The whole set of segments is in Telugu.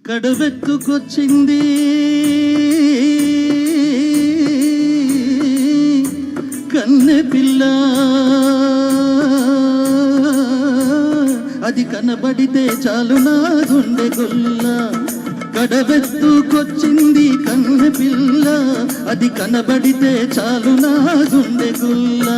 కడవెత్తుకొచ్చింది కన్నె పిల్ల, అది కనబడితే చాలు నా గుండె గుల్ల. కడవెత్తుకొచ్చింది కన్నె పిల్ల, అది కనబడితే చాలు నా గుండె గుల్ల.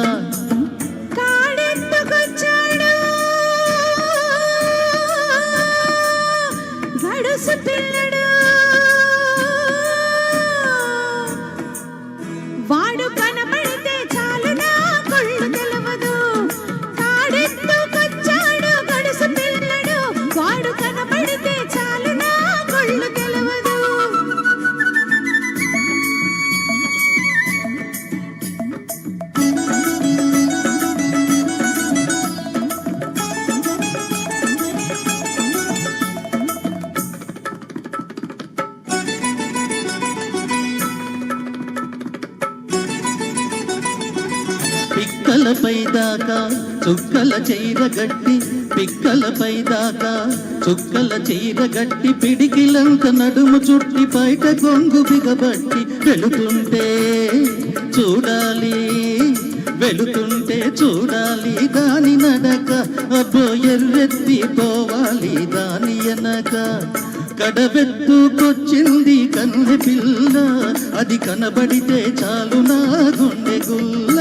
వాడు కనబడితే చాలు నా కళ్ళు తెలవదు. కాడెత్తుకొచ్చాడు గడుసు పిల్లడు, వాడు కనబడితే చాలు నా కళ్ళు తెలవదు. పిక్కలపై దాకా చుక్కల చీరగట్టి, పిక్కలపై దాకా చుక్కల చీరగట్టి, పిడికిలంత నడుము చుట్టి బయట గొంగు బిగబట్టి వెళుతుంటే చూడాలి, వెళుతుంటే చూడాలి దాని నడక. అబ్బో ఎర్రెత్తి పోవాలి దాని ఎనక. కడవెత్తుకొచ్చింది కన్నె పిల్ల, అది కనబడితే చాలు నా గుండె గుల్ల.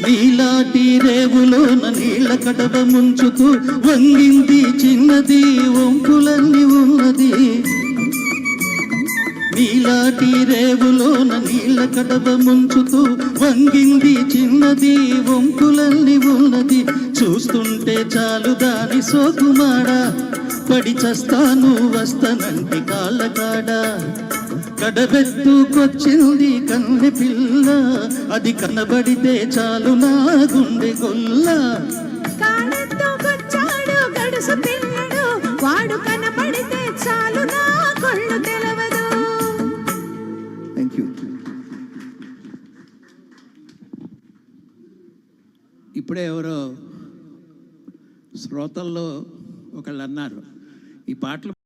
నీలాటి రేవులోన నీళ్ళ కడవ ముంచుతూ వంగింది చిన్నది వంపులన్నీ ఉన్నది. నీలాటి రేవులోన నీళ్ళ కడవ ముంచుతూ వంగింది చిన్నది వంపులన్నీ ఉన్నది. చూస్తుంటే చాలు దాని సోకుమాడ, పడి చస్తాను వస్తానంటి కాళ్ళకాడ. కడబెత్తుకొచ్చింది కన్నె పిల్ల, అది కనబడితే చాలు నా గుండె గొల్ల. కాడెత్తుకొచ్చాడు గడుసు పిల్లడు, వాడు కనబడితే చాలు నా కళ్ళు తెలవదు. Thank you. ఇప్పుడే ఎవరో శ్రోతల్లో ఒకళ్ళు అన్నారు, ఈ పాటలు